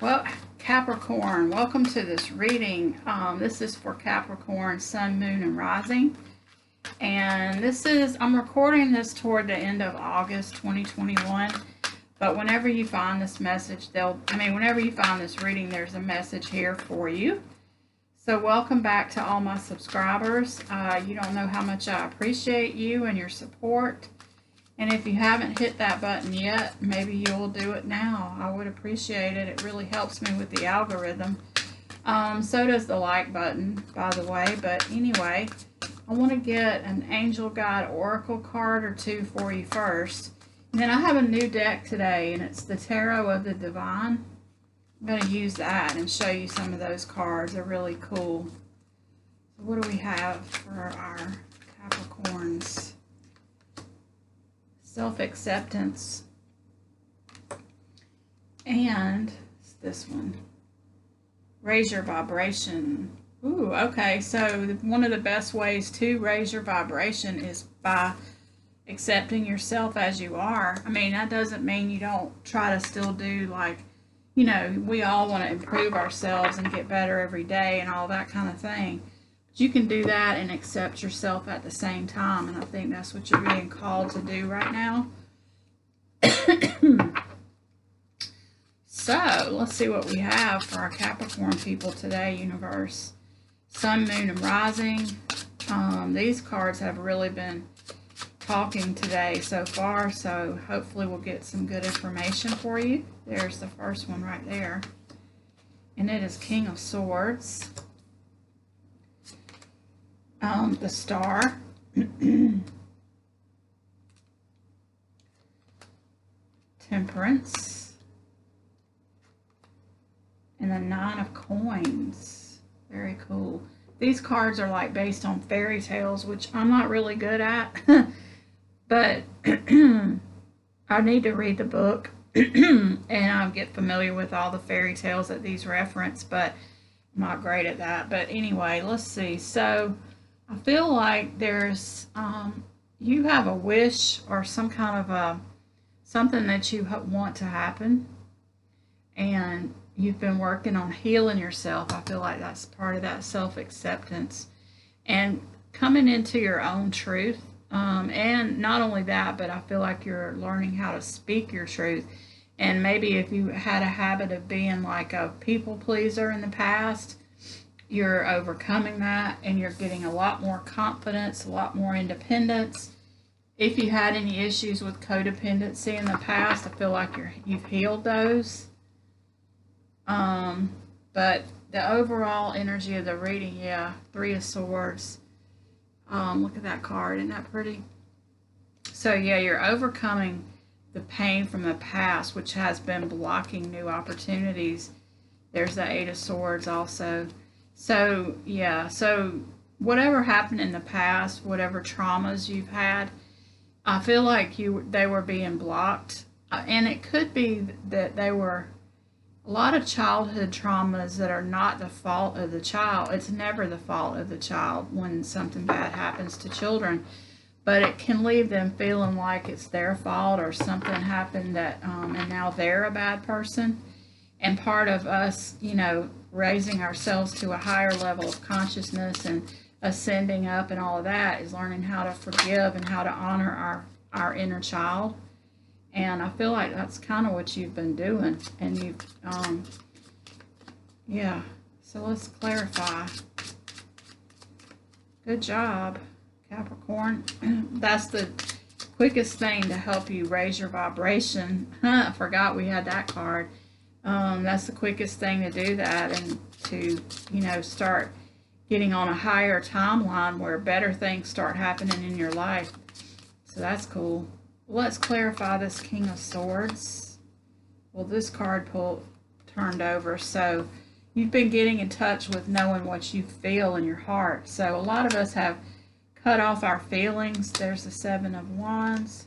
Well, Capricorn, welcome to this reading. This is for Capricorn, Sun, Moon, and Rising. And I'm recording this toward the end of August 2021. But whenever you find this message, whenever you find this reading, there's a message here for you. So welcome back to all my subscribers. You don't know how much I appreciate you and your support. And if you haven't hit that button yet, maybe you'll do it now. I would appreciate it. It really helps me with the algorithm. So does the like button, by the way. But anyway, I want to get an Angel Guide Oracle card or two for you first. And then I have a new deck today, and it's the Tarot of the Divine. I'm going to use that and show you some of those cards. They're really cool. So what do we have for our Capricorns? Self-acceptance, and this one, raise your vibration. Ooh, okay, so one of the best ways to raise your vibration is by accepting yourself as you are. I mean, that doesn't mean you don't try to still do, like, you know, we all want to improve ourselves and get better every day and all that kind of thing. You can do that and accept yourself at the same time, and I think that's what you're being called to do right now. So, let's see what we have for our Capricorn people today, universe. Sun, Moon, and Rising. These cards have really been talking today so far, so hopefully we'll get some good information for you. There's the first one right there, and it is King of Swords. The Star, Temperance, and the Nine of Coins. Very cool. These cards are like based on fairy tales, which I'm not really good at, but I need to read the book and I'll get familiar with all the fairy tales that these reference, but I'm not great at that. But anyway, let's see. So I feel like there's, you have a wish or some kind of something that you want to happen, and you've been working on healing yourself. I feel like that's part of that self-acceptance and coming into your own truth. And not only that, but I feel like you're learning how to speak your truth. And maybe if you had a habit of being like a people pleaser in the past, you're overcoming that and you're getting a lot more confidence, a lot more independence. If you had any issues with codependency in the past, I feel like you've healed those. But the overall energy of the reading, yeah, Three of Swords. Look at that card, isn't that pretty? So yeah, you're overcoming the pain from the past, which has been blocking new opportunities. There's the Eight of Swords also. So, yeah, so whatever happened in the past, whatever traumas you've had, I feel like they were being blocked. And it could be that they were a lot of childhood traumas that are not the fault of the child. It's never the fault of the child when something bad happens to children. But it can leave them feeling like it's their fault or something happened that, and now they're a bad person. And part of us, you know, raising ourselves to a higher level of consciousness and ascending up and all of that is learning how to forgive and how to honor our inner child. And I feel like that's kind of what you've been doing. And you've, yeah. So let's clarify. Good job, Capricorn. That's the quickest thing to help you raise your vibration. I forgot we had that card. That's the quickest thing to do that and to, you know, start getting on a higher timeline where better things start happening in your life. So that's cool. Let's clarify this King of Swords. Well, this card turned over. So you've been getting in touch with knowing what you feel in your heart. So a lot of us have cut off our feelings. There's the Seven of Wands.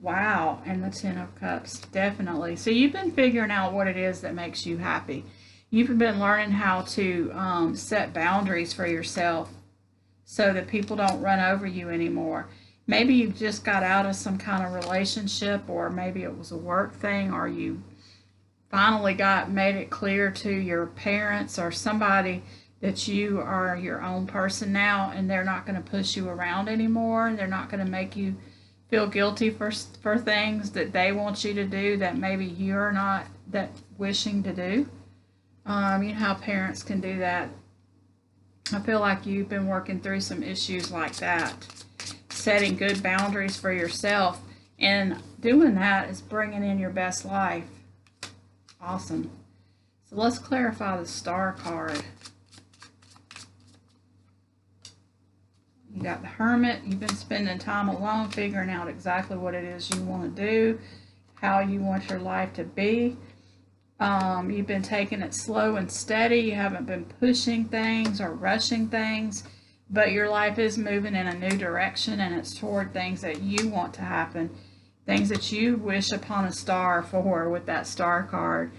Wow, and the Ten of Cups, definitely. So you've been figuring out what it is that makes you happy. You've been learning how to set boundaries for yourself so that people don't run over you anymore. Maybe you just got out of some kind of relationship, or maybe it was a work thing, or you finally made it clear to your parents or somebody that you are your own person now, and they're not going to push you around anymore. They're not going to make you feel guilty for things that they want you to do that maybe you're not that wishing to do. You know how parents can do that. I feel like you've been working through some issues like that, setting good boundaries for yourself, and doing that is bringing in your best life. Awesome. So let's clarify the Star card. You got the Hermit. You've been spending time alone, figuring out exactly what it is you want to do, how you want your life to be. You've been taking it slow and steady. You haven't been pushing things or rushing things, but your life is moving in a new direction, and it's toward things that you want to happen, things that you wish upon a star for with that Star card.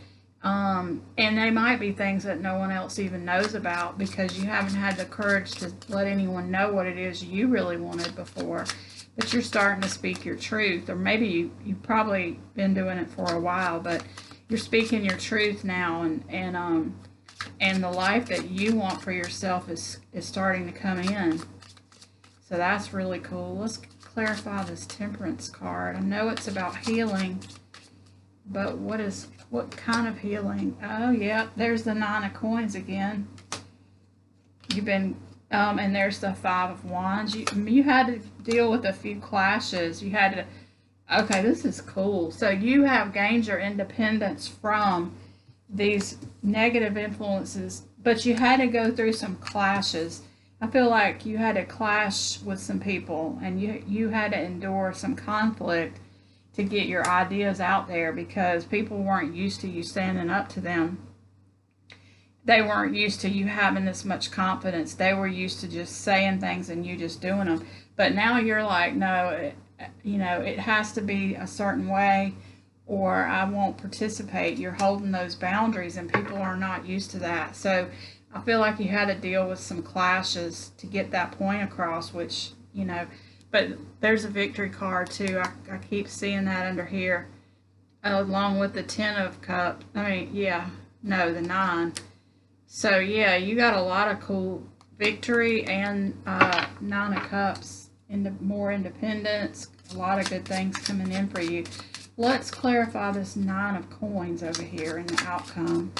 And they might be things that no one else even knows about because you haven't had the courage to let anyone know what it is you really wanted before. But you're starting to speak your truth, or maybe you've probably been doing it for a while, but you're speaking your truth now, and the life that you want for yourself is starting to come in. So that's really cool. Let's clarify this Temperance card. I know it's about healing, but what kind of healing? Oh, yeah, there's the Nine of Coins again. You've been, and there's the Five of Wands. You had to deal with a few clashes. You had to, okay, this is cool. So you have gained your independence from these negative influences, but you had to go through some clashes. I feel like you had to clash with some people, and you had to endure some conflict to get your ideas out there because people weren't used to you standing up to them. They weren't used to you having this much confidence. They were used to just saying things and you just doing them. But now you're like, no, it has to be a certain way or I won't participate. You're holding those boundaries, and people are not used to that. So I feel like you had to deal with some clashes to get that point across, which, but there's a Victory card too. I keep seeing that under here, along with the Ten of Cups. The 9. So yeah, you got a lot of cool victory and Nine of Cups, more independence, a lot of good things coming in for you. Let's clarify this Nine of Coins over here in the outcome.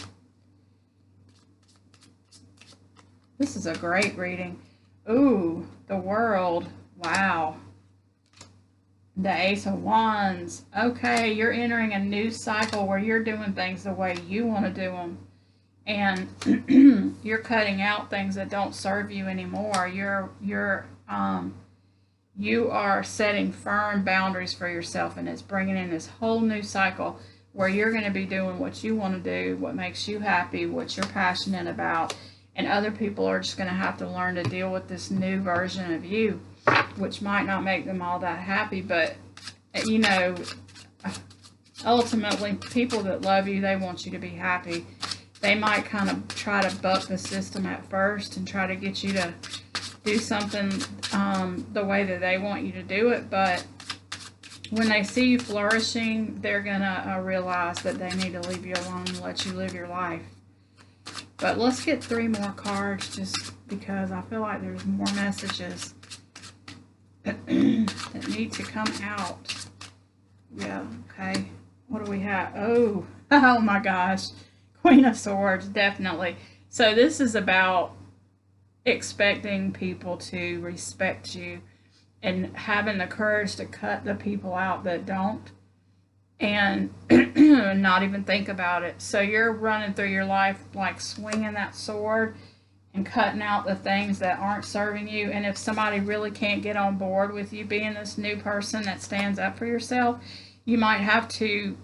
This is a great reading. Ooh, the World. Wow. The Ace of Wands. Okay, you're entering a new cycle where you're doing things the way you want to do them. And you're cutting out things that don't serve you anymore. You are setting firm boundaries for yourself, and it's bringing in this whole new cycle where you're going to be doing what you want to do, what makes you happy, what you're passionate about, and other people are just going to have to learn to deal with this new version of you, which might not make them all that happy, but ultimately people that love you, they want you to be happy. They might kind of try to buck the system at first and try to get you to do something the way that they want you to do it, but when they see you flourishing, they're gonna realize that they need to leave you alone and let you live your life. But let's get 3 more cards, just because I feel like there's more messages that need to come out. Yeah, okay. What do we have? Oh my gosh. Queen of Swords, definitely. So this is about expecting people to respect you and having the courage to cut the people out that don't, and not even think about it. So you're running through your life like swinging that sword and cutting out the things that aren't serving you. And if somebody really can't get on board with you being this new person that stands up for yourself, you might have to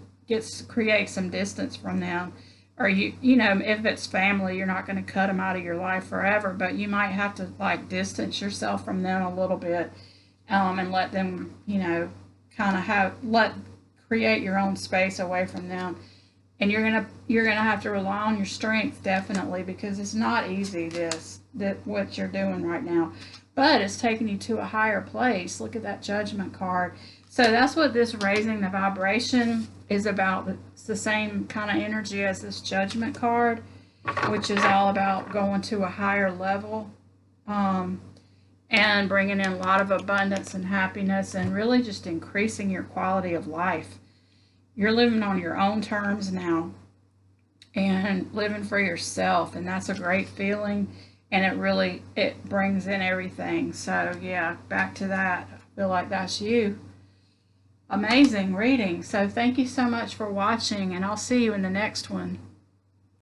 create some distance from them. Or if it's family, you're not going to cut them out of your life forever, but you might have to distance yourself from them a little bit, and let them, create your own space away from them. And you're gonna have to rely on your strength, definitely, because it's not easy what you're doing right now, but it's taking you to a higher place. Look at that Judgment card. So that's what this raising the vibration is about, it's the same kind of energy as this Judgment card, which is all about going to a higher level, and bringing in a lot of abundance and happiness, and really just increasing your quality of life. You're living on your own terms now and living for yourself, and that's a great feeling, and it brings in everything. So yeah, back to that. I feel like that's you. Amazing reading. So thank you so much for watching, and I'll see you in the next one.